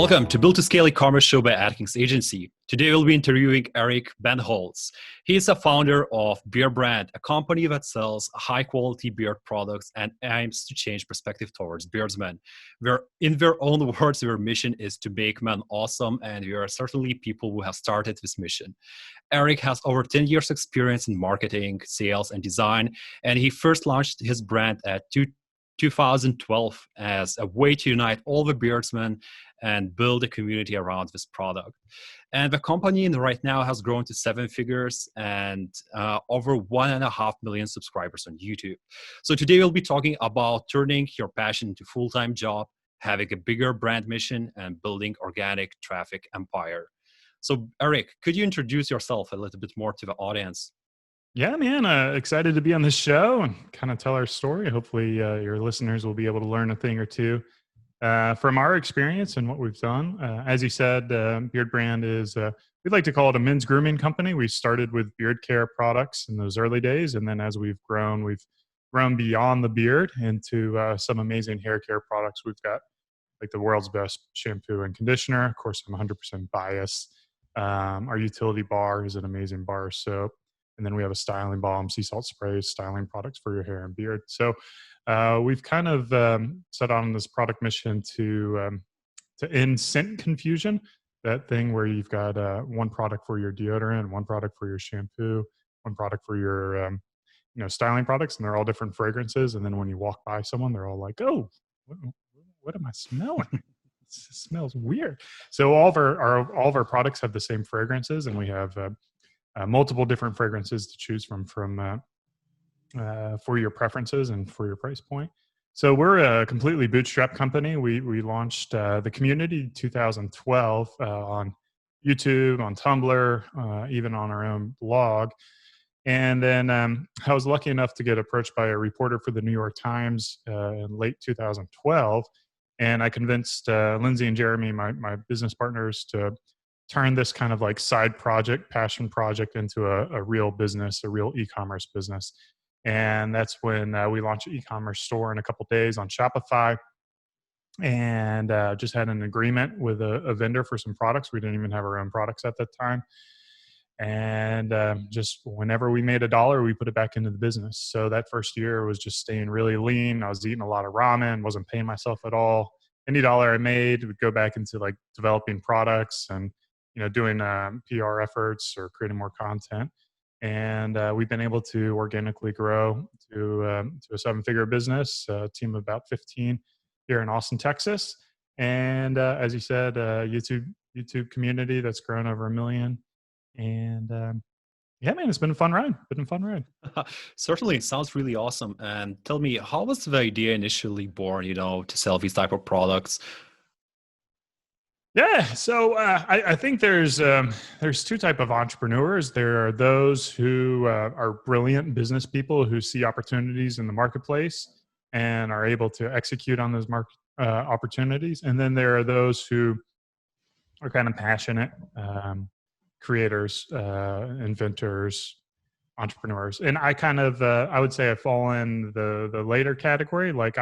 Welcome to Build to Scale e-commerce show by Atkins Agency. Today we'll be interviewing Eric Bandholz. He is a founder of Beardbrand, a company that sells high-quality beard products and aims to change perspective towards beardsmen. In their own words, their mission is to make men awesome, and we are certainly people who have started this mission. Eric has over 10 years experience in marketing, sales, and design, and he first launched his brand at 2012 as a way to unite all the beardsmen and build a community around this product. And the company right now has grown to 7 figures and over 1.5 million subscribers on YouTube. So today we'll be talking about turning your passion into a full-time job, having a bigger brand mission, and building organic traffic empire. So Eric, could you introduce yourself a little bit more to the audience? Yeah, man, excited to be on this show and kind of tell our story. Hopefully your listeners will be able to learn a thing or two from our experience and what we've done. As you said, Beardbrand is, we'd like to call it a men's grooming company. We started with beard care products in those early days. And then as we've grown beyond the beard into some amazing hair care products. We've got like the world's best shampoo and conditioner. Of course, I'm 100% biased. Our utility bar is an amazing bar of soap. And then we have a styling balm, sea salt sprays, styling products for your hair and beard. So we've kind of set on this product mission to end scent confusion. That thing where you've got one product for your deodorant, one product for your shampoo, one product for your styling products, and they're all different fragrances. And then when you walk by someone, they're all like, "Oh, what am I smelling? It smells weird." So all of our products have the same fragrances, and we have multiple different fragrances to choose from for your preferences and for your price point. So we're a completely bootstrap company. We launched the community in 2012 on YouTube, on Tumblr, even on our own blog. And then I was lucky enough to get approached by a reporter for the New York Times in late 2012. And I convinced Lindsay and Jeremy, my business partners, to turn this kind of like side project, passion project into a real business, a real e-commerce business. And that's when we launched an e-commerce store in a couple of days on Shopify, and just had an agreement with a vendor for some products. We didn't even have our own products at that time. And just whenever we made $1, we put it back into the business. So that first year was just staying really lean. I was eating a lot of ramen, wasn't paying myself at all. Any dollar I made would go back into like developing products and doing PR efforts or creating more content. And we've been able to organically grow to a 7-figure business, a team of about 15 here in Austin, Texas. And as you said, YouTube community that's grown over 1 million. And yeah, man, it's been a fun ride. Certainly, it sounds really awesome. And tell me, how was the idea initially born, to sell these type of products? Yeah, so I think there's 2 types of entrepreneurs. There are those who are brilliant business people who see opportunities in the marketplace and are able to execute on those market opportunities. And then there are those who are kind of passionate creators, inventors, entrepreneurs. And I kind of I would say I fall in the later category. Like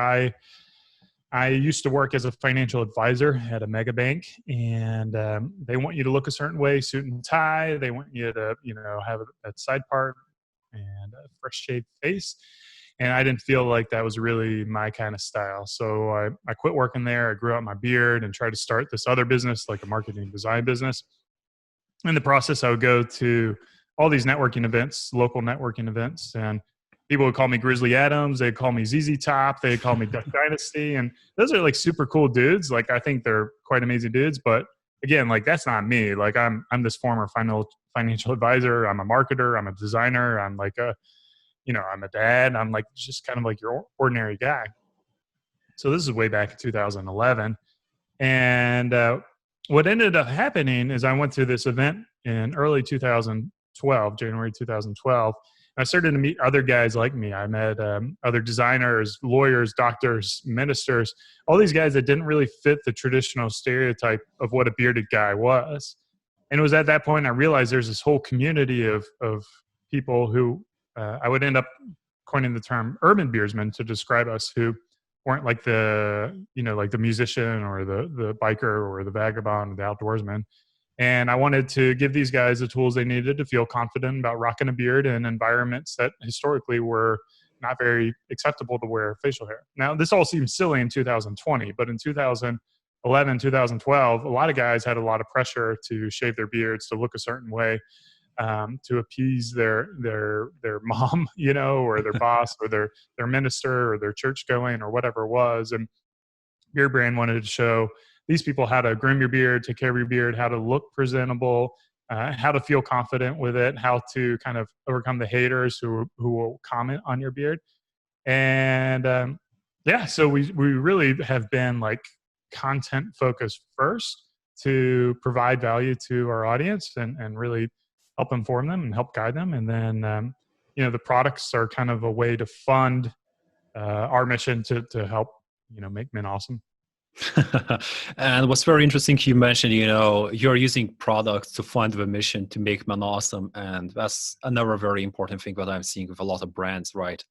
I used to work as a financial advisor at a mega bank, and they want you to look a certain way, suit and tie. They want you to, have that side part and a fresh shaved face. And I didn't feel like that was really my kind of style. So I quit working there. I grew out my beard and tried to start this other business, like a marketing design business. In the process, I would go to all these networking events, local networking events, and people would call me Grizzly Adams. They'd call me ZZ Top. They'd call me Duck Dynasty. And those are like super cool dudes. Like, I think they're quite amazing dudes. But again, like, that's not me. Like, I'm this former financial advisor. I'm a marketer. I'm a designer. I'm like I'm a dad. I'm like just kind of like your ordinary guy. So this is way back in 2011. And what ended up happening is I went to this event in early 2012, January 2012. I started to meet other guys like me. I met other designers, lawyers, doctors, ministers, all these guys that didn't really fit the traditional stereotype of what a bearded guy was. And it was at that point I realized there's this whole community of people who I would end up coining the term urban beardsmen to describe us, who weren't like the, like the musician or the biker or the vagabond or the outdoorsman. And I wanted to give these guys the tools they needed to feel confident about rocking a beard in environments that historically were not very acceptable to wear facial hair. Now, this all seems silly in 2020, but in 2011, 2012, a lot of guys had a lot of pressure to shave their beards, to look a certain way, to appease their mom, or their boss, or their minister, or their church going, or whatever it was. And Beardbrand wanted to show these people how to groom your beard, take care of your beard, how to look presentable, how to feel confident with it, how to kind of overcome the haters who will comment on your beard. And so we really have been like content focused first to provide value to our audience and really help inform them and help guide them. And then, the products are kind of a way to fund our mission to help, make men awesome. And what's very interesting, you mentioned, you're using products to fund the mission to make men awesome. And that's another very important thing that I'm seeing with a lot of brands, right?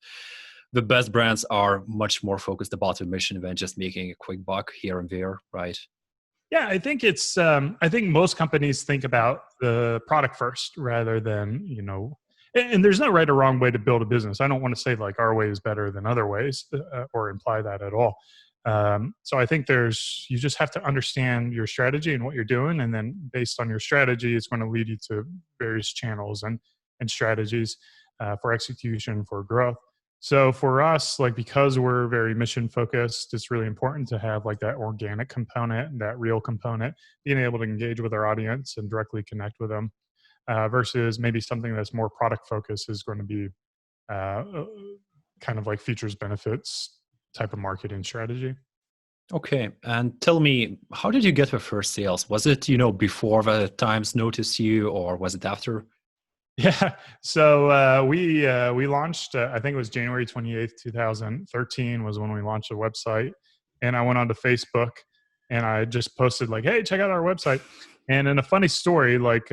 The best brands are much more focused about the mission than just making a quick buck here and there, right? Yeah, I think I think most companies think about the product first rather than, and there's no right or wrong way to build a business. I don't want to say like our way is better than other ways or imply that at all. So I think you just have to understand your strategy and what you're doing. And then based on your strategy, it's going to lead you to various channels and strategies for execution, for growth. So for us, like, because we're very mission focused, it's really important to have like that organic component, that real component, being able to engage with our audience and directly connect with them, versus maybe something that's more product focused is going to be kind of like features, benefits type of marketing strategy. Okay. And tell me, how did you get the first sales? Was it, before the Times noticed you, or was it after? Yeah. So we launched, I think it was January 28th, 2013 was when we launched the website. And I went onto Facebook and I just posted like, hey, check out our website. And in a funny story, like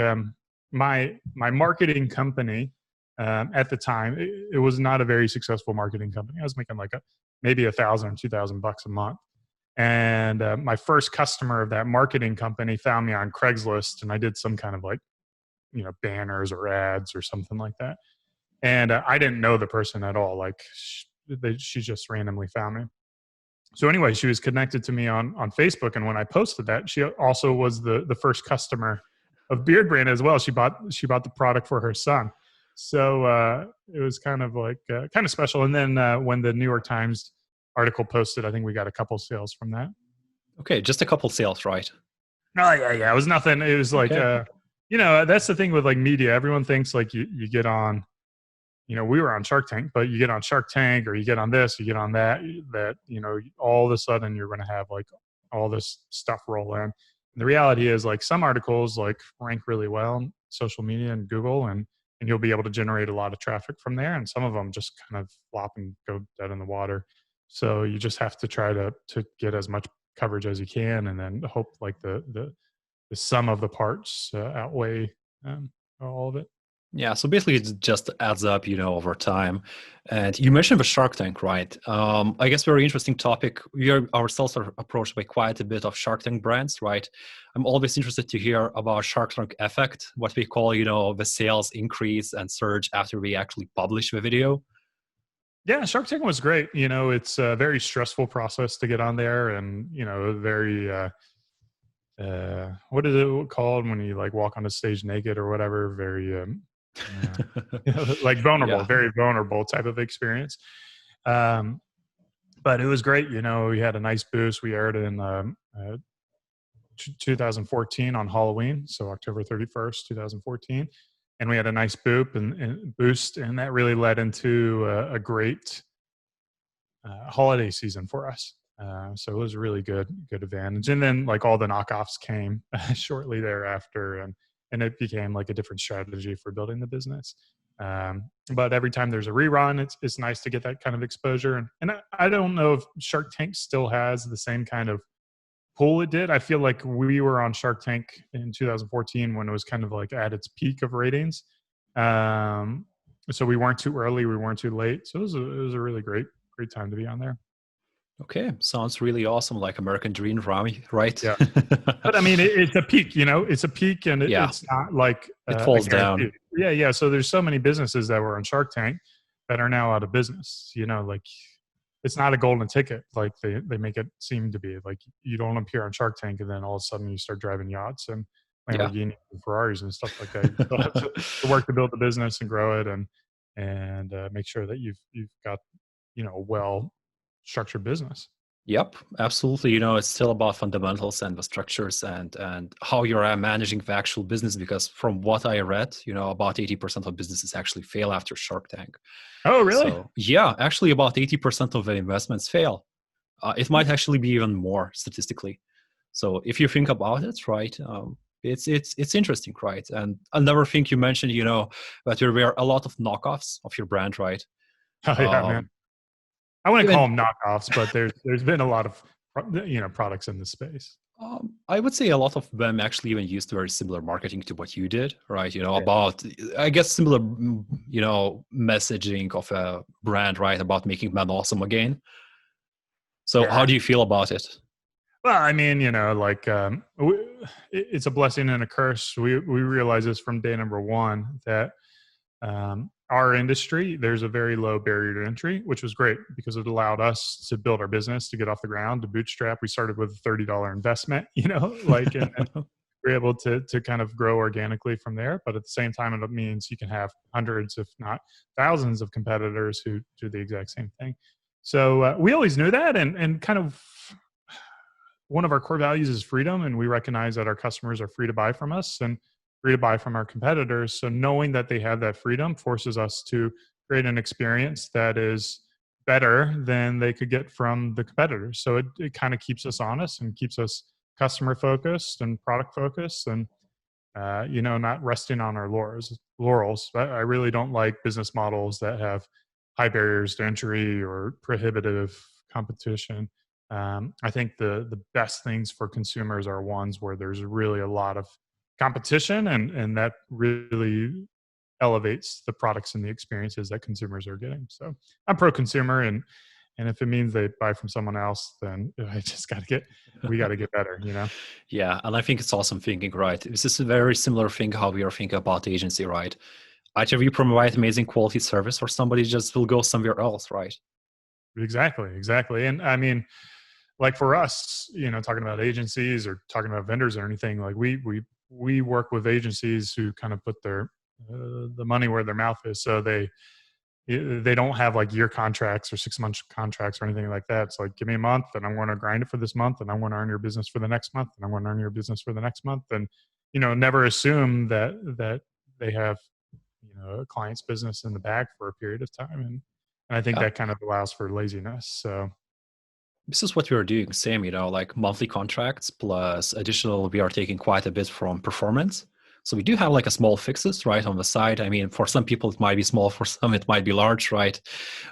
my marketing company at the time, it was not a very successful marketing company. I was making like maybe $1,000 or $2,000 a month. And my first customer of that marketing company found me on Craigslist, and I did some kind of like, banners or ads or something like that. And I didn't know the person at all. Like she just randomly found me. So anyway, she was connected to me on Facebook. And when I posted that, she also was the first customer of Beardbrand as well. She bought the product for her son. So it was kind of like kind of special. And then when the New York Times article posted, I think we got a couple sales from that. Okay, just a couple sales, right? Oh yeah. It was nothing. It was like okay. That's the thing with like media. Everyone thinks like you get on, we were on Shark Tank, but you get on Shark Tank or you get on this, you get on that, all of a sudden you're going to have like all this stuff roll in. And the reality is like some articles like rank really well on social media and Google, and you'll be able to generate a lot of traffic from there. And some of them just kind of flop and go dead in the water. So you just have to try to get as much coverage as you can, and then hope like the sum of the parts outweigh all of it. Yeah, so basically it just adds up, over time. And you mentioned the Shark Tank, right? I guess very interesting topic. We ourselves are approached by quite a bit of Shark Tank brands, right? I'm always interested to hear about Shark Tank effect, what we call, the sales increase and surge after we actually publish the video. Yeah, Shark Tank was great. It's a very stressful process to get on there, and, very... what is it called when you like walk on the stage naked or whatever? Very like vulnerable, very vulnerable type of experience. But it was great. We had a nice boost. We aired in 2014 on Halloween, so October 31st, 2014, and we had a nice boost, and that really led into a great holiday season for us. So it was a really good advantage. And then like all the knockoffs came shortly thereafter, and it became like a different strategy for building the business. But every time there's a rerun, it's nice to get that kind of exposure. And I don't know if Shark Tank still has the same kind of pull it did. I feel like we were on Shark Tank in 2014 when it was kind of like at its peak of ratings. So we weren't too early, we weren't too late. So it was a really great time to be on there. Okay, sounds really awesome, like American Dream, Rami, right? Yeah. But I mean, it's a peak, it's a peak, and Yeah, it's not like it a falls guarantee. down. Yeah. Yeah. So there's so many businesses that were on Shark Tank that are now out of business, like it's not a golden ticket. Like they make it seem to be like you don't appear on Shark Tank and then all of a sudden you start driving yachts and Yeah. Lamborghinis and Ferraris and stuff like that. You still have to work to build the business and grow it and make sure that you've got, a well structured business. Yep, absolutely. It's still about fundamentals and the structures and how you're managing the actual business. Because from what I read, about 80% of businesses actually fail after Shark Tank. Oh, really? So yeah, actually, about 80% of the investments fail. It might actually be even more statistically. So if you think about it, right, it's interesting, right? And another thing you mentioned, that there were a lot of knockoffs of your brand, right? Oh yeah, man. Um, I wouldn't call even them knockoffs, but there's been a lot of products in this space. I would say a lot of them actually even used very similar marketing to what you did, right? Yeah. About, I guess, similar, messaging of a brand, right? About making men awesome again. So how Yeah. do you feel about it? Well, I mean, like it's a blessing and a curse. We realize this from day number one that our industry, there's a very low barrier to entry, which was great because it allowed us to build our business, to get off the ground, to bootstrap. We started with a $30 investment, like, and we're able to kind of grow organically from there. But at the same time, it means you can have hundreds, if not thousands of competitors who do the exact same thing. So we always knew that, and kind of one of our core values is freedom, and we recognize that our customers are free to buy from us and free to buy from our competitors. So knowing that they have that freedom forces us to create an experience that is better than they could get from the competitors. So it kind of keeps us honest and keeps us customer focused and product focused, and not resting on our laurels. I really don't like business models that have high barriers to entry or prohibitive competition. I think the best things for consumers are ones where there's really a lot of competition, and that really elevates the products and the experiences that consumers are getting. So I'm pro consumer, and if it means they buy from someone else, then we got to get better. Yeah, and I think it's awesome thinking, right? This is a very similar thing how we are thinking about the agency, right? Either we provide amazing quality service or somebody just will go somewhere else, right? Exactly. And I mean, like for us, talking about agencies or talking about vendors or anything, like we work with agencies who kind of put their the money where their mouth is. So they don't have like year contracts or 6 month contracts or anything like that. It's like, give me a month and I'm going to grind it for this month, and I'm going to earn your business for the next month, and I'm going to earn your business for the next month. And never assume that they have a client's business in the bag for a period of time. And I think Yeah. that kind of allows for laziness. So This is what we are doing, same, like monthly contracts plus additional, we are taking quite a bit from performance. So we do have like a small fixes, right, on the side. I mean, for some people it might be small, for some it might be large, right?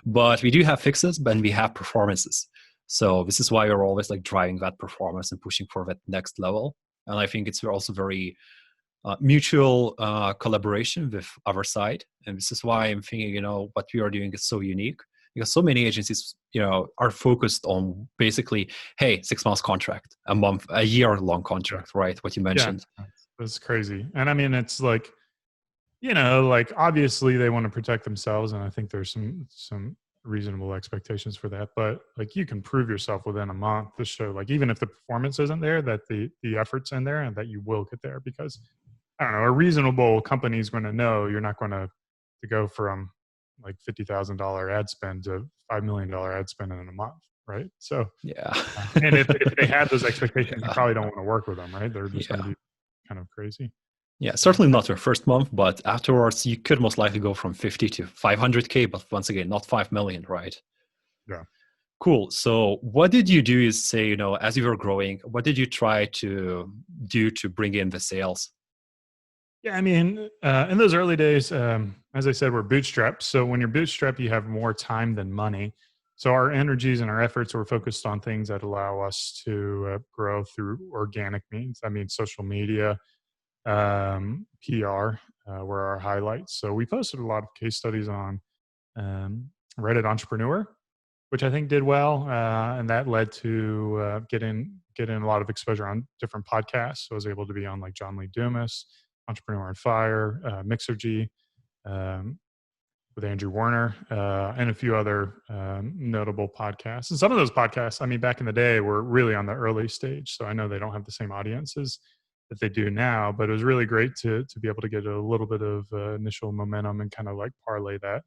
But we do have fixes, but we have performances. So this is why we're always like driving that performance and pushing for that next level. And I think it's also very mutual collaboration with our side. And this is why I'm thinking, what we are doing is so unique, because so many agencies, are focused on basically, hey, 6 months contract, a year long contract, right? What you yeah, mentioned. that's crazy. And I mean, it's like, like obviously they want to protect themselves, and I think there's some reasonable expectations for that. But like, you can prove yourself within a month to show, like, even if the performance isn't there, that the effort's in there and that you will get there. Because I don't know, a reasonable company is going to know you're not going to go from like $50,000 ad spend to $5 million ad spend in a month, right? So, Yeah. and if they had those expectations, you Yeah. probably don't want to work with them, right? They're just going Yeah. to be kind of crazy. Yeah, So, certainly not your first month, but afterwards you could most likely go from 50 to 500K, but once again, not 5 million, right? yeah. Cool. So what did you do is say, as you were growing, what did you try to do to bring in the sales? Yeah, I mean, in those early days, as I said, we're bootstrapped. So when you're bootstrapped, you have more time than money. So our energies and our efforts were focused on things that allow us to grow through organic means. I mean, social media, PR were our highlights. So we posted a lot of case studies on Reddit Entrepreneur. which I think did well, and that led to getting a lot of exposure on different podcasts. So I was able to be on like John Lee Dumas, Entrepreneur on Fire, Mixergy, um, with Andrew Warner, and a few other notable podcasts. And some of those podcasts, I mean, back in the day, were really on the early stage. So I know they don't have the same audiences that they do now, but it was really great to be able to get a little bit of initial momentum and kind of like parlay that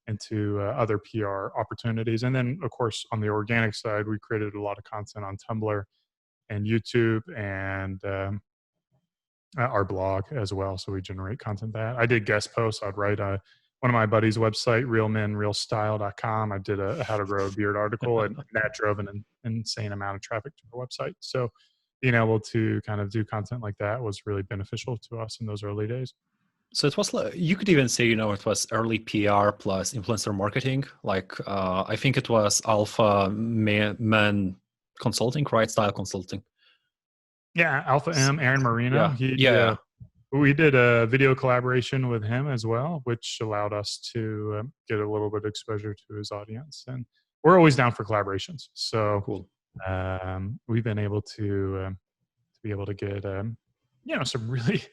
into other PR opportunities. And then, of course, on the organic side, we created a lot of content on Tumblr and YouTube and our blog as well. So we generate content that I did guest posts. I'd write one of my buddies' website, realmenrealstyle.com. I did a how to grow a beard article, and that drove an insane amount of traffic to our website. So being able to kind of do content like that was really beneficial to us in those early days. So it was like, you could even say, it was early PR plus influencer marketing. Like, I think it was Alpha Man Consulting, right? Style Consulting. Yeah, Alpha M, Aaron Marino. Yeah. We did a video collaboration with him as well, which allowed us to get a little bit of exposure to his audience. And we're always down for collaborations. So Cool. We've been able to be able to get, some really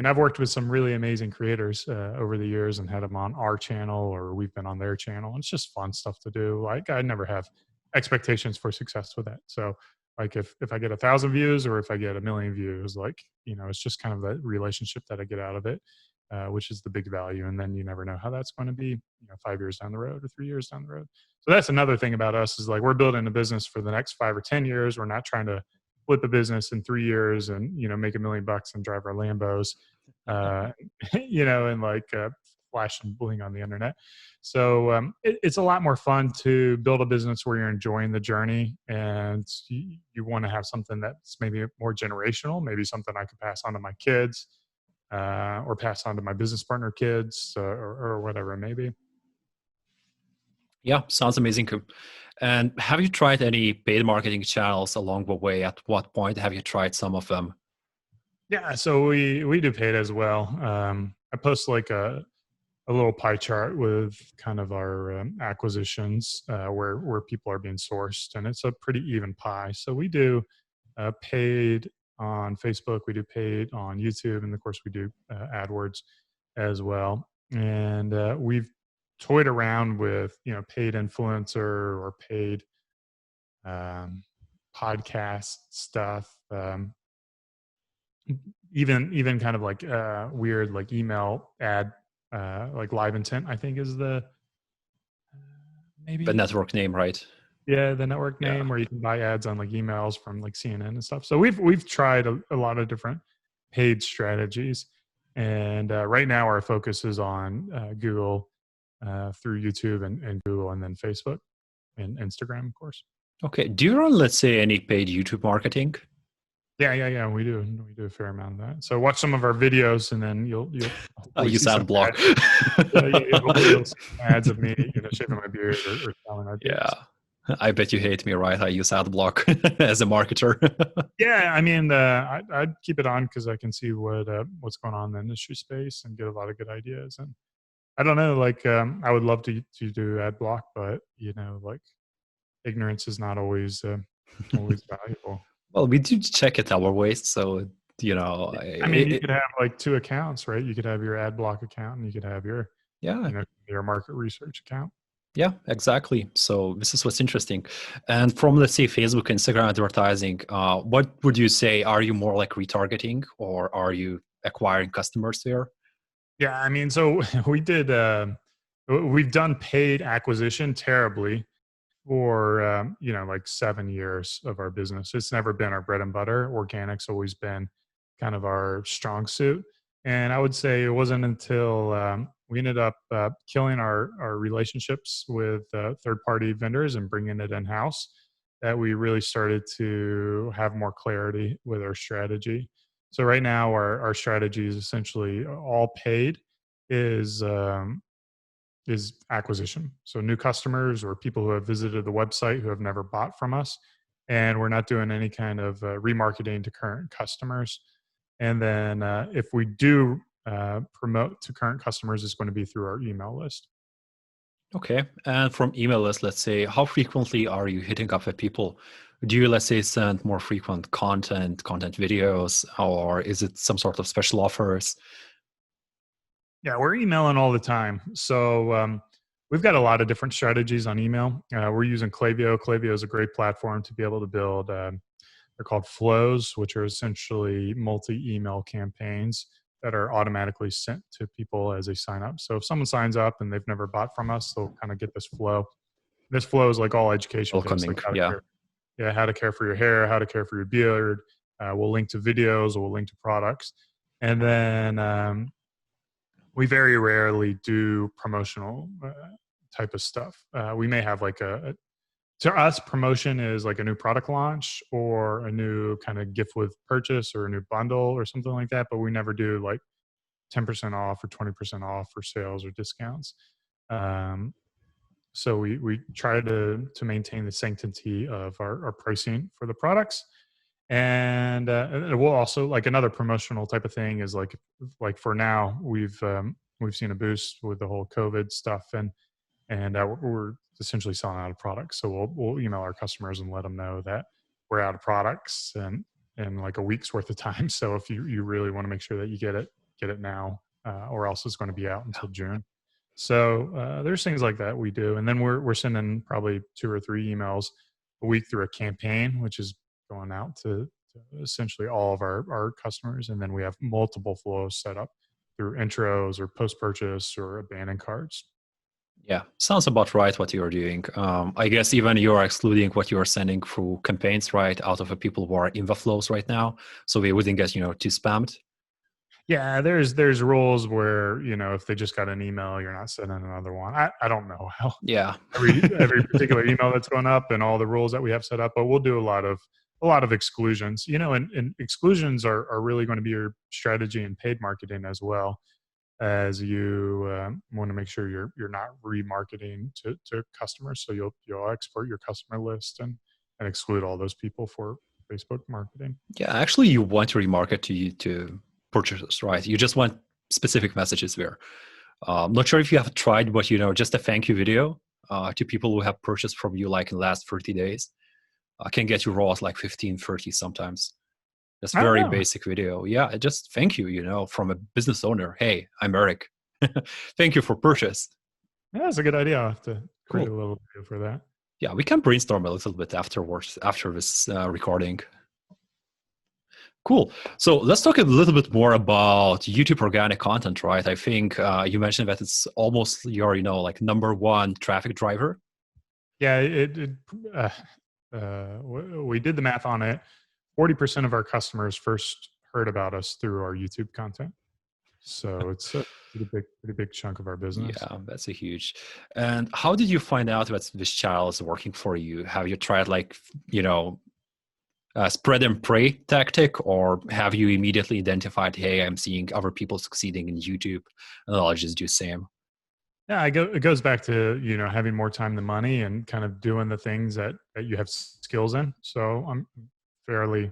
I've worked with some really amazing creators over the years and had them on our channel, or we've been on their channel. It's just fun stuff to do. Like, I never have expectations for success with that. So like if I get 1,000 views or if I get 1 million views, like, it's just kind of that relationship that I get out of it, which is the big value. And then you never know how that's going to be, 5 years down the road or 3 years down the road. So that's another thing about us is, like, we're building a business for the next 5 or 10 years. We're not trying to flip a business in 3 years and, make $1 million and drive our Lambos, and like flash and bling on the internet. So it's a lot more fun to build a business where you're enjoying the journey, and you want to have something that's maybe more generational, maybe something I could pass on to my kids, or pass on to my business partner kids, or whatever it may be. Yeah, sounds amazing. And have you tried any paid marketing channels along the way? At what point have you tried some of them? Yeah, so we do paid as well. I post like a little pie chart with kind of our acquisitions, where people are being sourced, and it's a pretty even pie. So we do paid on Facebook, we do paid on YouTube, and of course we do AdWords as well. And we've toyed around with paid influencer or paid podcast stuff, even kind of like weird like email ad, like Live Intent, I think is the maybe The network name, right? Yeah, the network name, where you can buy ads on like emails from like CNN and stuff. So we've tried a lot of different paid strategies, and right now our focus is on Google, through YouTube and Google, and then Facebook and Instagram, of course. Okay. Do you run, let's say, any paid YouTube marketing? Yeah. We do a fair amount of that. So watch some of our videos, and then you'll use ad block. You'll see ads of me, shaving my beard or selling our beards. Yeah, I bet you hate me, right? I use ad block as a marketer. Yeah, I mean, I'd keep it on because I can see what's going on in the industry space and get a lot of good ideas. And I don't know, like, I would love to do ad block, but like, ignorance is not always valuable. Well, we do check it our ways, so I mean, you could have like 2 accounts, right? You could have your ad block account, and you could have your your market research account. Yeah, exactly. So this is what's interesting. And from, let's say, Facebook, Instagram advertising, what would you say? Are you more like retargeting, or are you acquiring customers there? Yeah, I mean, so we've done paid acquisition terribly for like 7 years of our business. It's never been our bread and butter. Organic's always been kind of our strong suit. And I would say it wasn't until we ended up killing our relationships with third-party vendors and bringing it in-house that we really started to have more clarity with our strategy. So right now our strategy is essentially all paid, is acquisition. So new customers or people who have visited the website who have never bought from us. And we're not doing any kind of remarketing to current customers. And then if we do promote to current customers, it's going to be through our email list. Okay. And from email list, let's say, how frequently are you hitting up with people? Do you, let's say, send more frequent content videos, or is it some sort of special offers? Yeah, we're emailing all the time. So we've got a lot of different strategies on email. We're using Klaviyo. Klaviyo is a great platform to be able to build. They're called flows, which are essentially multi-email campaigns that are automatically sent to people as they sign up. So if someone signs up and they've never bought from us, they'll kind of get this flow. This flow is like all education based, Welcoming. like how to Yeah. care, yeah, how to care for your hair, how to care for your beard. We'll link to videos, we'll link to products, and then we very rarely do promotional type of stuff. We may have like to us, promotion is like a new product launch or a new kind of gift with purchase or a new bundle or something like that. But we never do like 10% off or 20% off for sales or discounts. Um, so we try to maintain the sanctity of our pricing for the products. And we'll also, like, another promotional type of thing is like for now we've seen a boost with the whole COVID stuff, and we're essentially selling out of products. So we'll email our customers and let them know that we're out of products and in like a week's worth of time. So if you really want to make sure that you get it now, or else it's going to be out until June. So there's things like that we do, and then we're sending probably 2 or 3 emails a week through a campaign, which is going out to essentially all of our customers, and then we have multiple flows set up through intros or post purchase or abandoned carts. Yeah, sounds about right what you're doing. I guess even you're excluding what you're sending through campaigns, right, out of the people who are in the flows right now, so they wouldn't get, too spammed. Yeah, there's rules where, if they just got an email, you're not sending another one. I don't know how Yeah. every particular email that's going up and all the rules that we have set up, but we'll do a lot of exclusions. And exclusions are really going to be your strategy in paid marketing, as well as you want to make sure you're not remarketing to customers. So you'll export your customer list and exclude all those people for Facebook marketing. Yeah, actually, you want to remarket to purchasers, right? You just want specific messages there. Not sure if you have tried, but just a thank you video to people who have purchased from you like in the last 30 days can get you raw at like 15, 30 sometimes. Just I don't very know. basic video. Yeah, just thank you, from a business owner. Hey, I'm Eric. Thank you for purchase. Yeah, that's a good idea. I'll have to create a Cool. little video for that. Yeah, we can brainstorm a little bit afterwards after this recording. Cool. So let's talk a little bit more about YouTube organic content, right? I think you mentioned that it's almost your, like number one traffic driver. Yeah, we did the math on it. 40% of our customers first heard about us through our YouTube content. So it's a pretty big chunk of our business. Yeah, that's a huge. And how did you find out that this channel is working for you? Have you tried like, spread and pray tactic, or have you immediately identified, hey, I'm seeing other people succeeding in YouTube, and I'll just do the same? Yeah, it goes back to, having more time than money and kind of doing the things that you have skills in. So I'm fairly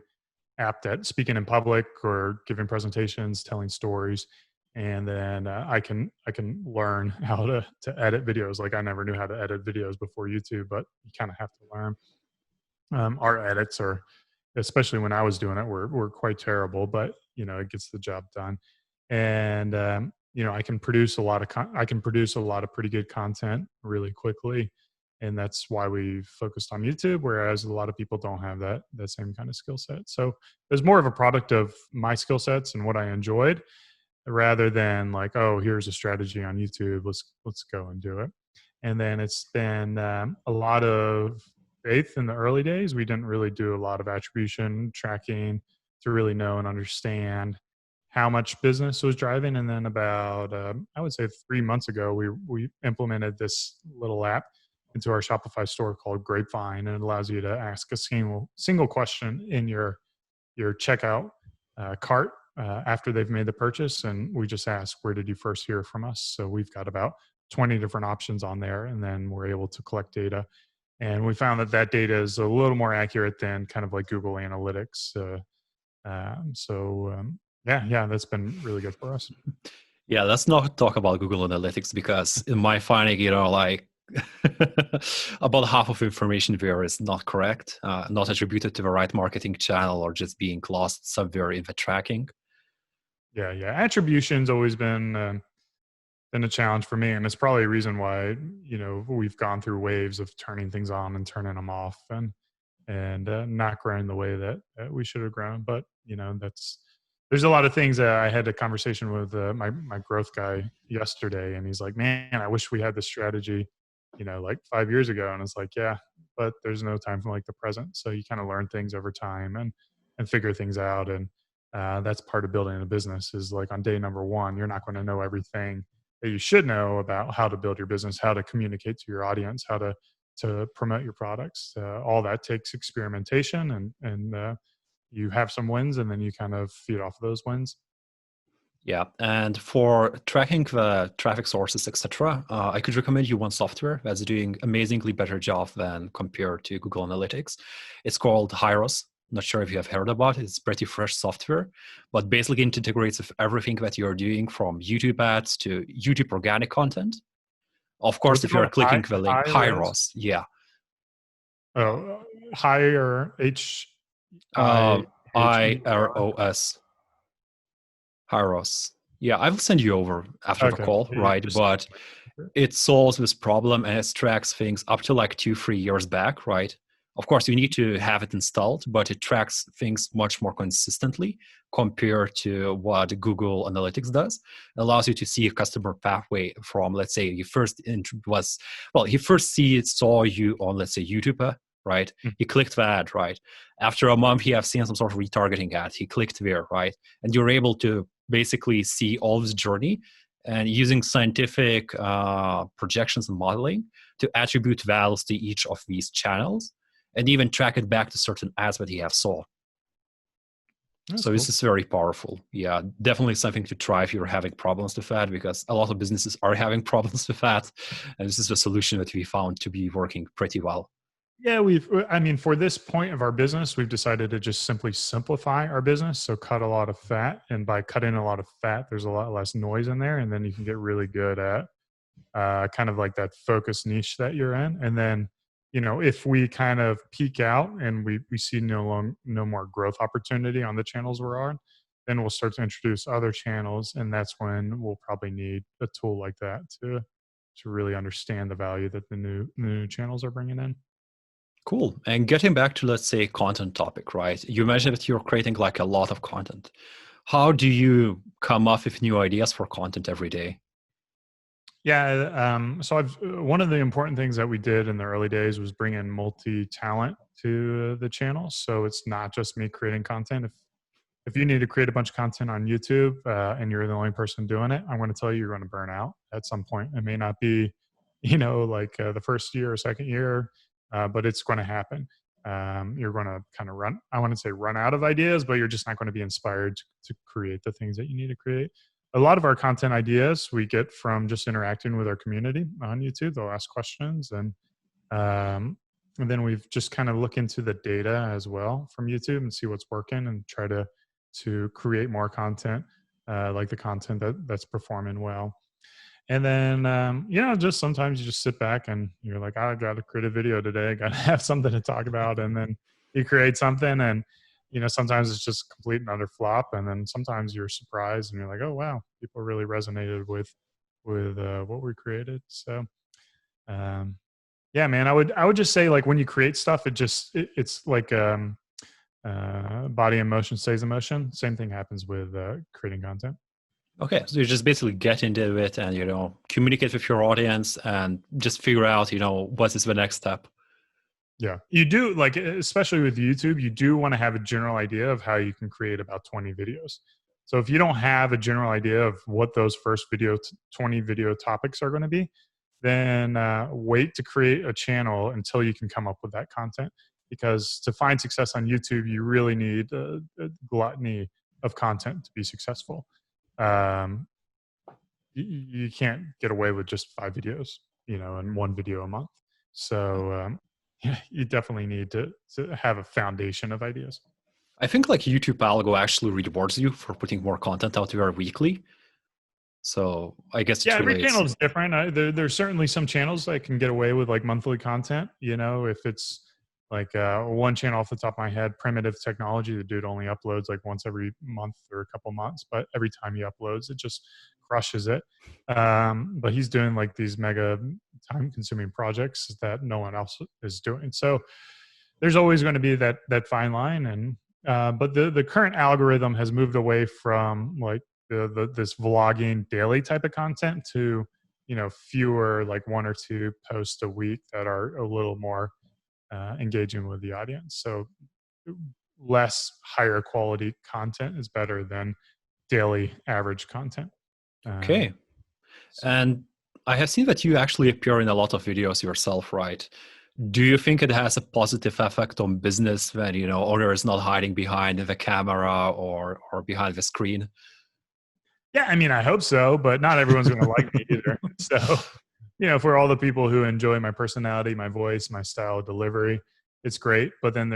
apt at speaking in public or giving presentations, telling stories, and then I can learn how to edit videos. Like, I never knew how to edit videos before YouTube, but you kind of have to learn. Our edits are, especially when I was doing it, were quite terrible, but it gets the job done. And I can produce a lot of pretty good content really quickly, and that's why we focused on YouTube. Whereas a lot of people don't have that same kind of skill set. So there's more of a product of my skill sets and what I enjoyed, rather than like, oh, here's a strategy on YouTube. Let's go and do it. And then it's been a lot of faith in the early days. We didn't really do a lot of attribution tracking to really know and understand how much business was driving. And then about, I would say 3 months ago, we implemented this little app into our Shopify store called Grapevine, and it allows you to ask a single question in your checkout cart after they've made the purchase. And we just ask, where did you first hear from us? So we've got about 20 different options on there, and then we're able to collect data. And we found that data is a little more accurate than kind of like Google Analytics. Yeah, that's been really good for us. Yeah, let's not talk about Google Analytics because in my finding, like about half of information there is not correct, not attributed to the right marketing channel, or just being lost somewhere in the tracking. Yeah, yeah. Attribution's always been a challenge for me, and it's probably a reason why we've gone through waves of turning things on and turning them off, and not growing the way that we should have grown. But that's there's a lot of things that I had a conversation with my growth guy yesterday, and he's like, "Man, I wish we had this strategy, like 5 years ago." And it's like, yeah, but there's no time for like the present. So you kind of learn things over time and figure things out, and that's part of building a business. Is like on day number one, you're not going to know everything that you should know about how to build your business, how to communicate to your audience, how to promote your products. All that takes experimentation, and you have some wins, and then you kind of feed off of those wins. Yeah, and for tracking the traffic sources, etc., I could recommend you one software that's doing amazingly better job than compared to Google Analytics. It's called Hyros. Not sure if you have heard about it. It's pretty fresh software, but basically it integrates with everything that you're doing, from YouTube ads to YouTube organic content. Of course, What's it if you're called? clicking the link, Iris? Hyros, yeah. Oh, higher Um, HIROS. IROS, Hyros. Yeah, I will send you over after the Okay. call, Yeah, right? just But it solves this problem and it tracks things up to like 2-3 years back, right? Of course, you need to have it installed, but it tracks things much more consistently compared to what Google Analytics does. It allows you to see a customer pathway from, let's say, he first saw you on, let's say, YouTube, right? Mm. He clicked the ad, right? After a month, he have seen some sort of retargeting ad. He clicked there, right? And you're able to basically see all this journey and using scientific projections and modeling to attribute values to each of these channels and even track it back to certain ads that you have saw. That's So cool. this is very powerful. Yeah, definitely something to try if you're having problems with that, because a lot of businesses are having problems with that. And this is a solution that we found to be working pretty well. Yeah, for this point of our business, we've decided to just simply simplify our business. So cut a lot of fat. And by cutting a lot of fat, there's a lot less noise in there. And then you can get really good at kind of like that focus niche that you're in. And then, if we kind of peak out and we see no more growth opportunity on the channels we're on, then we'll start to introduce other channels. And that's when we'll probably need a tool like that to really understand the value that the new channels are bringing in. Cool. And getting back to, let's say, content topic, right? You mentioned that you're creating like a lot of content. How do you come up with new ideas for content every day? Yeah. So one of the important things that we did in the early days was bring in multi-talent to the channel. So it's not just me creating content. If you need to create a bunch of content on YouTube and you're the only person doing it, I'm going to tell you you're going to burn out at some point. It may not be, like the first year or second year, but it's going to happen. You're going to kind of I want to say run out of ideas, but you're just not going to be inspired to create the things that you need to create. A lot of our content ideas we get from just interacting with our community on YouTube. They'll ask questions, and then we've just kind of look into the data as well from YouTube and see what's working and try to create more content, like the content that's performing well. And then, just sometimes you just sit back and you're like, I got to create a video today. I got to have something to talk about. And then you create something, and, sometimes it's just complete and utter flop. And then sometimes you're surprised and you're like, oh, wow, people really resonated with what we created. So, yeah, man, I would just say, like, when you create stuff, it's like, body in motion stays in motion. Same thing happens with creating content. Okay, so you just basically get into it and, communicate with your audience and just figure out, what is the next step. Yeah, you do, like, especially with YouTube, you do want to have a general idea of how you can create about 20 videos. So if you don't have a general idea of what those first 20 video topics are going to be, then wait to create a channel until you can come up with that content. Because to find success on YouTube, you really need a gluttony of content to be successful. You can't get away with just 5 videos, and one video a month. So yeah, you definitely need to have a foundation of ideas. I think like YouTube algo actually rewards you for putting more content out there weekly. So I guess Yeah, it every relates. channel is different. There's certainly some channels that can get away with like monthly content. You know, if it's like one channel off the top of my head, Primitive Technology, the dude only uploads like once every month or a couple months, but every time he uploads, it just crushes it. But he's doing like these mega time-consuming projects that no one else is doing. So there's always going to be that fine line, and but the current algorithm has moved away from like this vlogging daily type of content to fewer like one or two posts a week that are a little more engaging with the audience. So less higher quality content is better than daily average content. Okay. So And I have seen that you actually appear in a lot of videos yourself, right? Do you think it has a positive effect on business when, owner is not hiding behind the camera or behind the screen? yeah, I mean, I hope so, but not everyone's going to like me either. So, for all the people who enjoy my personality, my voice, my style of delivery, it's great. But then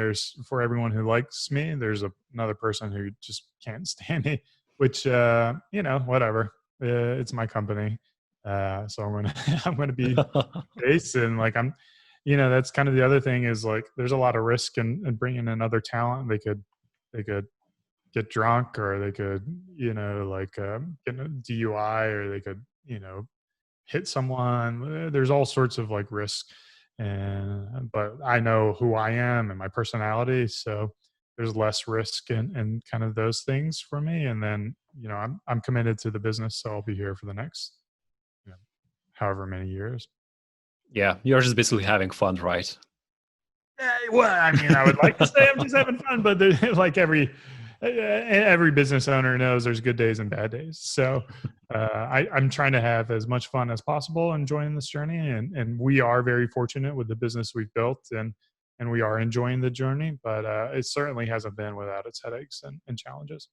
for everyone who likes me, there's another person who just can't stand me, which, whatever. It's my company. So I'm going to, I'm going to be based, and like, that's kind of the other thing is like, there's a lot of risk in bringing in other talent. They could get drunk, or they could, get a DUI, or they could, hit someone. There's all sorts of like risk, but I know who I am and my personality, so there's less risk and kind of those things for me. And then I'm committed to the business, so I'll be here for the next you know, however many years. Yeah, you're just basically having fun, right? Well, I mean, I would like to say I'm just having fun, but like every business owner knows there's good days and bad days. So I'm trying to have as much fun as possible enjoying this journey, and we are very fortunate with the business we've built, and we are enjoying the journey. But it certainly hasn't been without its headaches and challenges.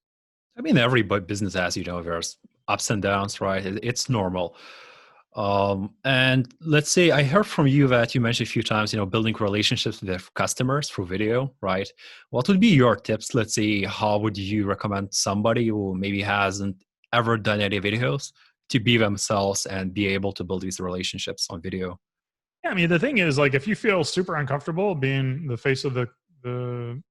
I mean, every business has, there's ups and downs, right? It's normal. And let's say I heard from you that you mentioned a few times, building relationships with customers through video, right? What would be your tips? Let's say, how would you recommend somebody who maybe hasn't ever done any videos to be themselves and be able to build these relationships on video? Yeah, I mean, the thing is, like, if you feel super uncomfortable being the face of the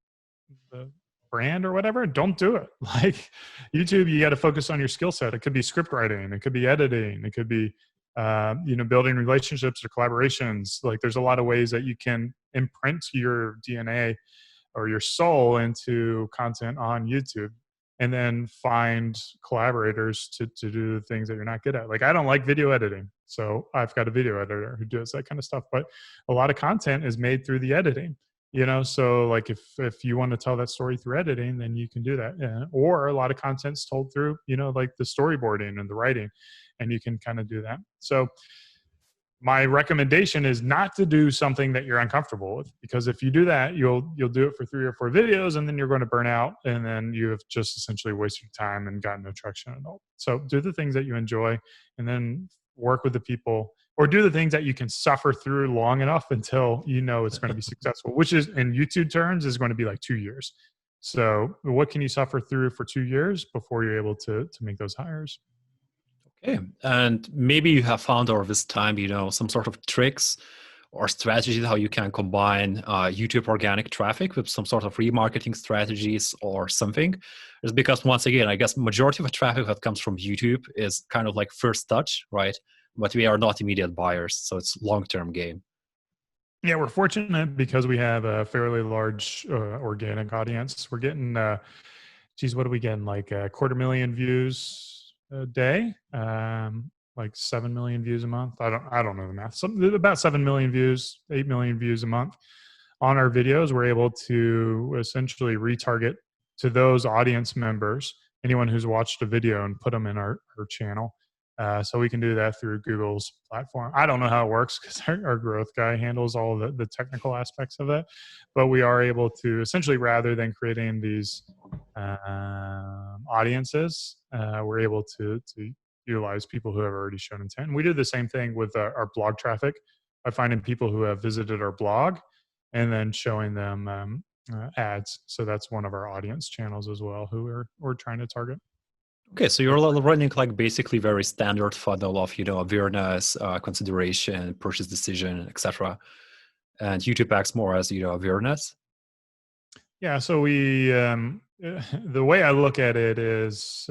brand or whatever, don't do it. Like YouTube, you got to focus on your skill set. It could be script writing, it could be editing, it could be building relationships or collaborations. Like there's a lot of ways that you can imprint your DNA or your soul into content on YouTube, and then find collaborators to do the things that you're not good at. Like I don't like video editing, so I've got a video editor who does that kind of stuff. But a lot of content is made through the editing. So like if you want to tell that story through editing, then you can do that. Or a lot of content's told through like the storyboarding and the writing, and you can kind of do that. So my recommendation is not to do something that you're uncomfortable with, because if you do that, you'll do it for 3 or 4 videos, and then you're going to burn out, and then you have just essentially wasted your time and gotten no traction at all. So do the things that you enjoy, and then work with the people, or do the things that you can suffer through long enough until it's going to be successful, which is in YouTube terms is going to be like 2 years. So what can you suffer through for 2 years before you're able to make those hires? Okay. And maybe you have found over this time, some sort of tricks or strategies how you can combine YouTube organic traffic with some sort of remarketing strategies or something. It's because once again, I guess majority of the traffic that comes from YouTube is kind of like first touch, right? But we are not immediate buyers, so it's long-term game. Yeah, we're fortunate because we have a fairly large organic audience. We're getting, what are we getting? Like 250,000 views a day, like 7 million views a month. I don't know the math. About 7 million views, 8 million views a month on our videos. We're able to essentially retarget to those audience members, anyone who's watched a video, and put them in our channel. So we can do that through Google's platform. I don't know how it works because our growth guy handles all the technical aspects of it, but we are able to essentially, rather than creating these audiences, we're able to utilize people who have already shown intent. And we do the same thing with our blog traffic by finding people who have visited our blog and then showing them ads. So that's one of our audience channels as well, who we're trying to target. Okay, so you're running like basically very standard funnel of awareness, consideration, purchase decision, etc. And YouTube acts more as awareness. Yeah, so we the way I look at it is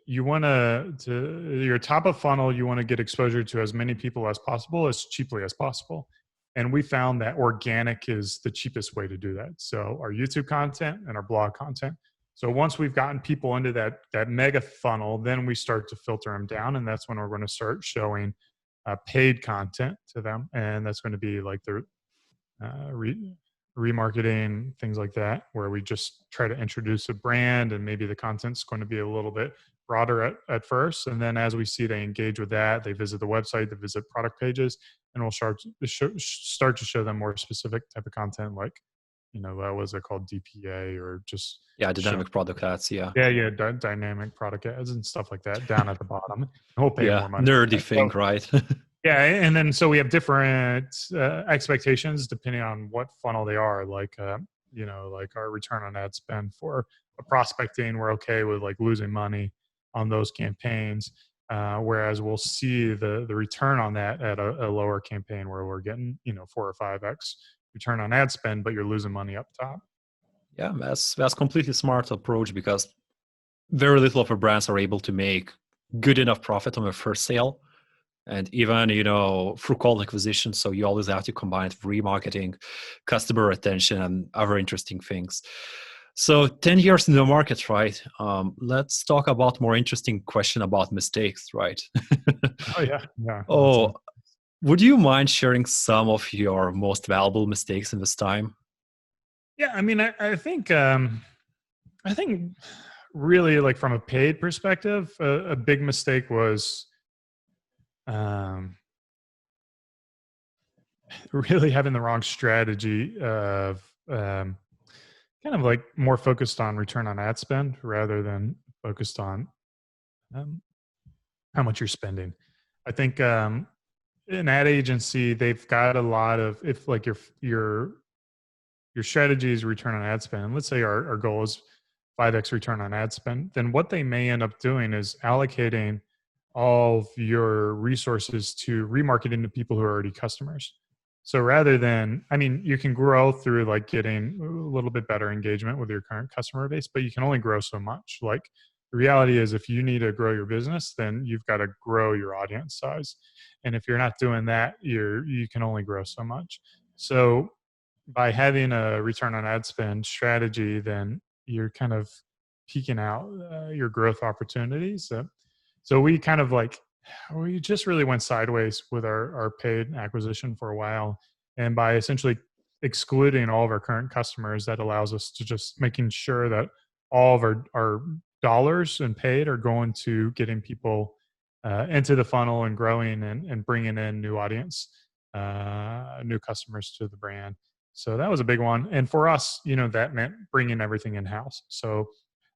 you want to your top of funnel, you want to get exposure to as many people as possible as cheaply as possible. And we found that organic is the cheapest way to do that. So our YouTube content and our blog content. So once we've gotten people into that mega funnel, then we start to filter them down, and that's when we're going to start showing paid content to them, and that's going to be like the remarketing, things like that, where we just try to introduce a brand, and maybe the content's going to be a little bit broader at first. And then as we see they engage with that, they visit the website, they visit product pages, and we'll start to show them more specific type of content, like, what was it called, DPA, or just Yeah, dynamic product ads. Yeah. Dynamic product ads and stuff like that down at the bottom. We'll pay Yeah, more money. nerdy thing, right? Yeah, and then so we have different expectations depending on what funnel they are. Like, like our return on ad spend for a prospecting, we're okay with like losing money on those campaigns, whereas we'll see the return on that at a lower campaign where we're getting 4 or 5x return on ad spend, but you're losing money up top. Yeah, that's completely smart approach, because very little of our brands are able to make good enough profit on their first sale. And even, through cold acquisition. So you always have to combine it with remarketing, customer retention, and other interesting things. So 10 years in the market, right? Let's talk about more interesting question about mistakes, right? Oh, yeah. Yeah. Oh, would you mind sharing some of your most valuable mistakes in this time? Yeah. I mean, I think really, like, from a paid perspective, a big mistake was really having the wrong strategy of kind of like more focused on return on ad spend rather than focused on how much you're spending. I think an ad agency, they've got a lot of, if like your strategy is return on ad spend, and let's say our goal is 5x return on ad spend, then what they may end up doing is allocating all of your resources to remarketing to people who are already customers. So rather than, I mean, you can grow through like getting a little bit better engagement with your current customer base, but you can only grow so much. Like, the reality is, if you need to grow your business, then you've got to grow your audience size. And if you're not doing that, you can only grow so much. So by having a return on ad spend strategy, then you're kind of peaking out your growth opportunities. So we kind of like, we just really went sideways with our paid acquisition for a while. And by essentially excluding all of our current customers, that allows us to just making sure that all of our dollars and paid are going to getting people into the funnel and growing and bringing in new audience, new customers to the brand. So that was a big one. And for us, that meant bringing everything in-house. So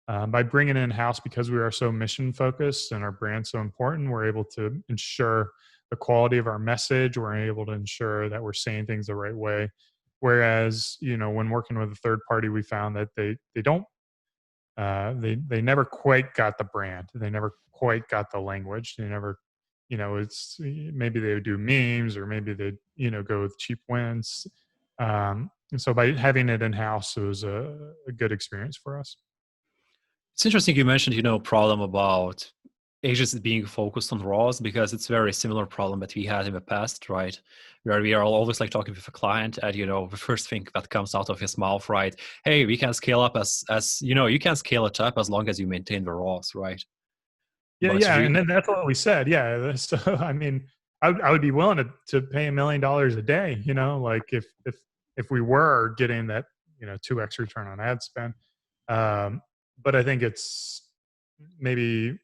by bringing it in-house, because we are so mission focused and our brand's so important, we're able to ensure the quality of our message. We're able to ensure that we're saying things the right way. Whereas, when working with a third party, we found that they don't, they never quite got the brand. They never quite got the language. They never, it's maybe they would do memes, or maybe they, go with cheap wins. And so by having it in-house, it was a good experience for us. It's interesting you mentioned, problem about agencies being focused on ROAS, because it's a very similar problem that we had in the past, right? Where we are always like talking with a client, and the first thing that comes out of his mouth, right? Hey, we can scale up as you can scale it up as long as you maintain the ROAS, right? Yeah, and then that's what we said. Yeah, so I mean, I would be willing to pay $1 million a day. Like if we were getting that 2x return on ad spend. But I think it's maybe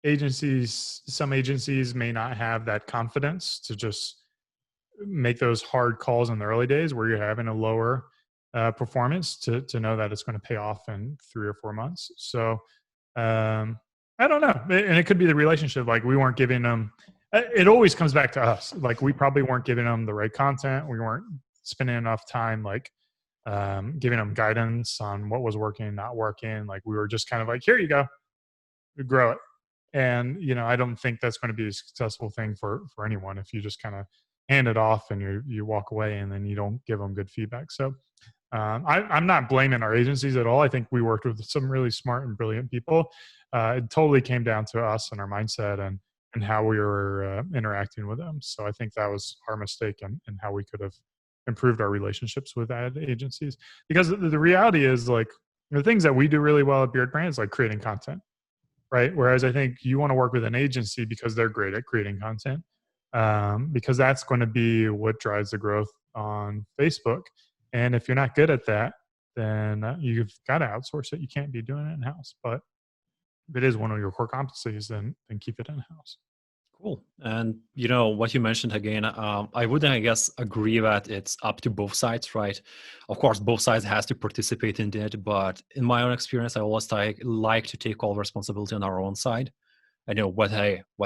some agencies may not have that confidence to just make those hard calls in the early days where you're having a lower performance to know that it's going to pay off in 3 or 4 months. So I don't know. And it could be the relationship. Like, we weren't giving them, it always comes back to us. Like, we probably weren't giving them the right content. We weren't spending enough time, like, giving them guidance on what was working, not working. Like, we were just kind of like, here you go. grow it. And, I don't think that's going to be a successful thing for anyone if you just kind of hand it off and you walk away and then you don't give them good feedback. So I'm not blaming our agencies at all. I think we worked with some really smart and brilliant people. It totally came down to us and our mindset and how we were interacting with them. So I think that was our mistake and how we could have improved our relationships with ad agencies. Because the reality is, like, the things that we do really well at Beardbrand is like creating content, right? Whereas I think you want to work with an agency because they're great at creating content, because that's going to be what drives the growth on Facebook. And if you're not good at that, then you've got to outsource it. You can't be doing it in-house. But if it is one of your core competencies, then keep it in-house. Cool. And what you mentioned again, I wouldn't, I guess, agree that it's up to both sides, right? Of course, both sides has to participate in it, but in my own experience, I always like to take all responsibility on our own side. I know what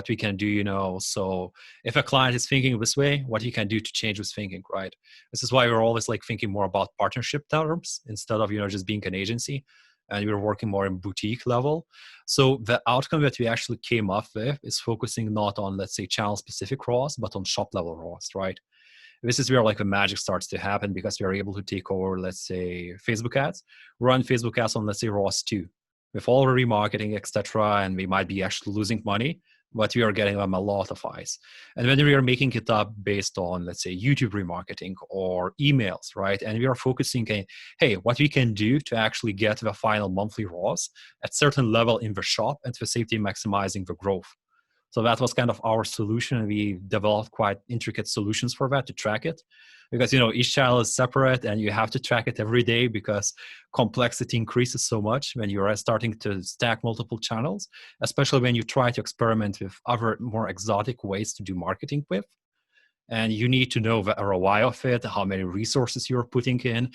we can do, so if a client is thinking this way, what he can do to change his thinking, right? This is why we're always like thinking more about partnership terms instead of, just being an agency, and we're working more in boutique level. So the outcome that we actually came up with is focusing not on, let's say, channel specific ROAS, but on shop level ROAS, right? This is where like the magic starts to happen, because we are able to take over, let's say, Facebook ads, run Facebook ads on, let's say, ROAS 2. With all the remarketing, etc., and we might be actually losing money, but we are getting them a lot of eyes. And when we are making it up based on, let's say, YouTube remarketing or emails, right? And we are focusing on, hey, what we can do to actually get the final monthly ROAS at certain level in the shop, and for safety maximizing the growth. So that was kind of our solution. We developed quite intricate solutions for that to track it, because each channel is separate and you have to track it every day, because complexity increases so much when you're starting to stack multiple channels, especially when you try to experiment with other more exotic ways to do marketing with. And you need to know the ROI of it, how many resources you're putting in,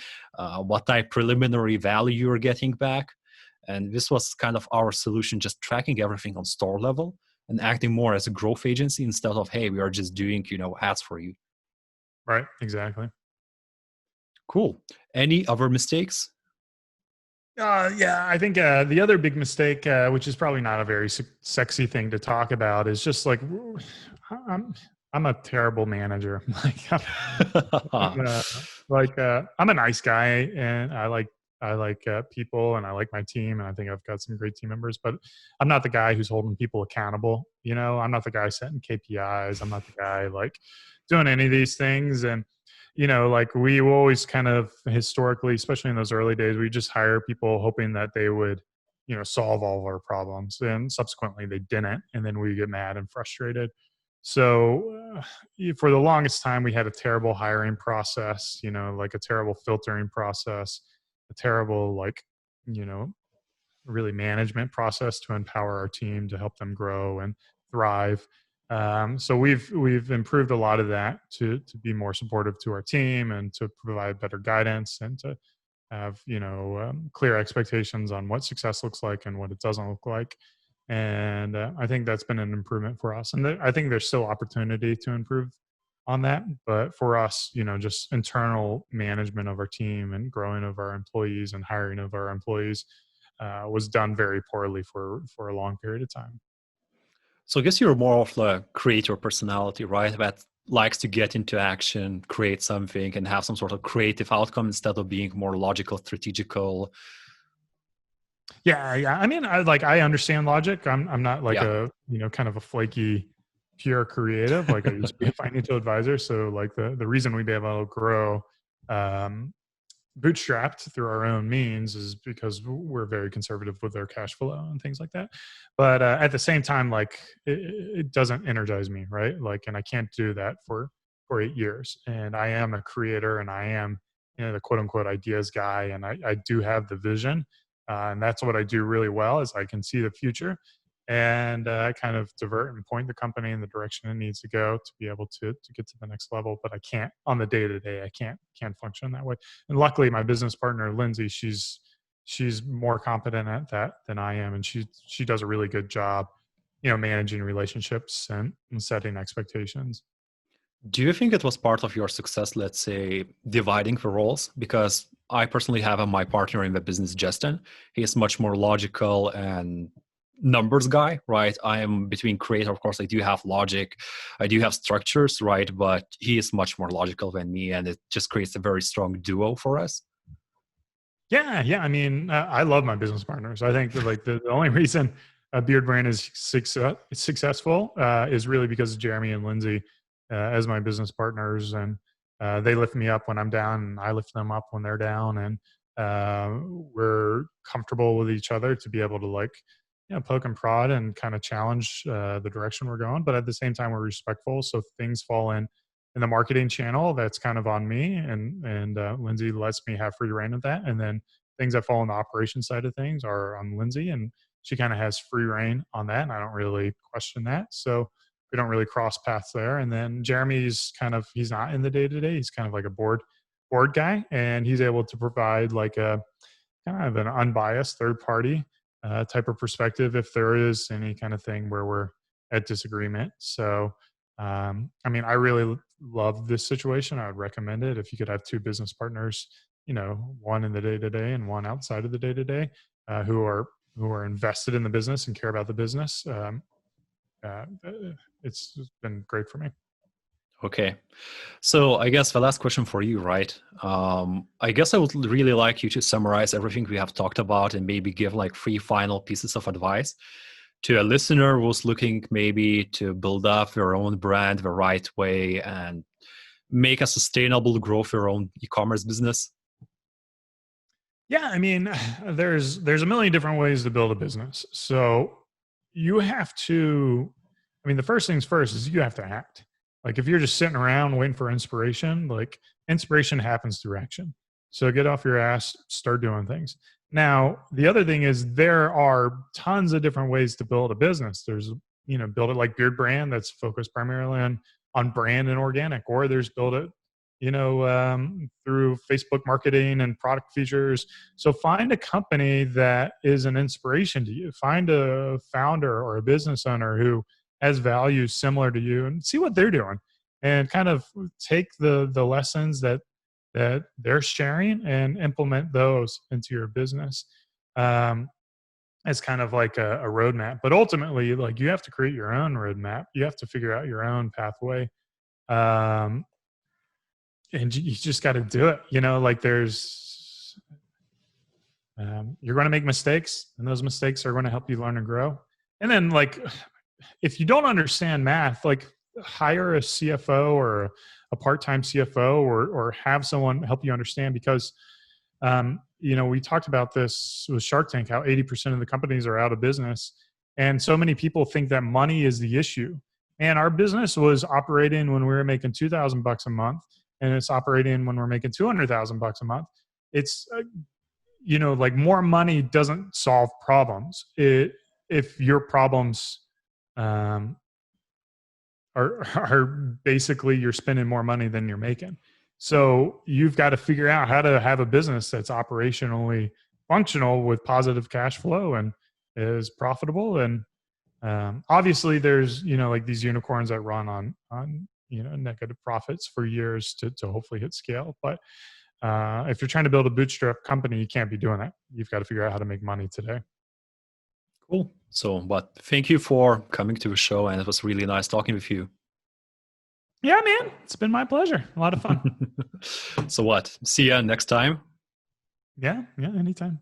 what type preliminary value you're getting back. And this was kind of our solution, just tracking everything on store level and acting more as a growth agency instead of, hey, we are just doing, ads for you. Right. Exactly. Cool. Any other mistakes? Yeah, I think the other big mistake, which is probably not a very sexy thing to talk about, is just like, I'm a terrible manager. I'm a nice guy, and I like people, and I like my team, and I think I've got some great team members. But I'm not the guy who's holding people accountable. I'm not the guy setting KPIs. I'm not the guy like doing any of these things. And like we always kind of historically, especially in those early days, we just hire people hoping that they would, solve all of our problems. And subsequently they didn't. And then we get mad and frustrated. So for the longest time, we had a terrible hiring process, like a terrible filtering process, a terrible, really management process to empower our team to help them grow and thrive. So we've improved a lot of that to be more supportive to our team and to provide better guidance and to have clear expectations on what success looks like and what it doesn't look like. And I think that's been an improvement for us. And I think there's still opportunity to improve on that. But for us, just internal management of our team and growing of our employees and hiring of our employees was done very poorly for a long period of time. So I guess you're more of a creator personality, right? That likes to get into action, create something, and have some sort of creative outcome instead of being more logical, strategical. Yeah. I mean, I understand logic. I'm not like Yeah. kind of a flaky, pure creative. Like I used to be a financial advisor. So like the reason we'd be able to grow bootstrapped through our own means is because we're very conservative with our cash flow and things like that. But at the same time, like it doesn't energize me, right? Like, and I can't do that for 8 years. And I am a creator, and I am the quote unquote ideas guy, and I do have the vision, and that's what I do really well. Is I can see the future, and kind of divert and point the company in the direction it needs to go to be able to get to the next level. But I can't on the day to day. I can't function that way. And luckily, my business partner Lindsay, she's more competent at that than I am, and she does a really good job, managing relationships and setting expectations. Do you think it was part of your success, let's say, dividing the roles? Because I personally have my partner in the business, Justin. He is much more logical and numbers guy, right? I am between creator. Of course, I do have logic, I do have structures, right? But he is much more logical than me, and it just creates a very strong duo for us. Yeah. I mean, I love my business partners. I think that like the only reason Beardbrand is successful is really because of Jeremy and Lindsay as my business partners, and they lift me up when I'm down, and I lift them up when they're down, and we're comfortable with each other to be able to like, poke and prod and kind of challenge the direction we're going. But at the same time, we're respectful. So if things fall in the marketing channel, that's kind of on me, and Lindsay lets me have free reign of that. And then things that fall on the operation side of things are on Lindsay, and she kind of has free reign on that, and I don't really question that. So we don't really cross paths there. And then Jeremy's he's not in the day to day. He's kind of like a board guy, and he's able to provide like a kind of an unbiased third party type of perspective if there is any kind of thing where we're at disagreement. So I mean, I really love this situation. I would recommend it if you could have two business partners, one in the day to day and one outside of the day to day, who are invested in the business and care about the business. It's been great for me. Okay. So I guess the last question for you, right? I guess I would really like you to summarize everything we have talked about and maybe give like 3 final pieces of advice to a listener who's looking maybe to build up their own brand the right way and make a sustainable growth their own e-commerce business. Yeah, I mean, there's a million different ways to build a business. So you have to, I mean, the first things first is you have to act. Like if you're just sitting around waiting for inspiration, like inspiration happens through action. So get off your ass, start doing things. Now, the other thing is there are tons of different ways to build a business. There's, build it like Beardbrand that's focused primarily on brand and organic, or there's build it, through Facebook marketing and product features. So find a company that is an inspiration to you. Find a founder or a business owner who has values similar to you and see what they're doing, and kind of take the lessons that they're sharing and implement those into your business as kind of like a roadmap. But ultimately, like you have to create your own roadmap. You have to figure out your own pathway. And you just got to do it. Like there's, you're going to make mistakes, and those mistakes are going to help you learn and grow. And then like, if you don't understand math, like hire a CFO or a part-time CFO or have someone help you understand, because, we talked about this with Shark Tank, how 80% of the companies are out of business. And so many people think that money is the issue. And our business was operating when we were making $2,000 a month, and it's operating when we're making $200,000 a month. It's, like more money doesn't solve problems. If your problems are basically you're spending more money than you're making. So you've got to figure out how to have a business that's operationally functional with positive cash flow and is profitable. And obviously there's, like these unicorns that run on negative profits for years to hopefully hit scale. But if you're trying to build a bootstrap company, you can't be doing that. You've got to figure out how to make money today. Cool. So, but thank you for coming to the show, and it was really nice talking with you. Yeah, man. It's been my pleasure. A lot of fun. So what? See ya next time? Yeah, anytime.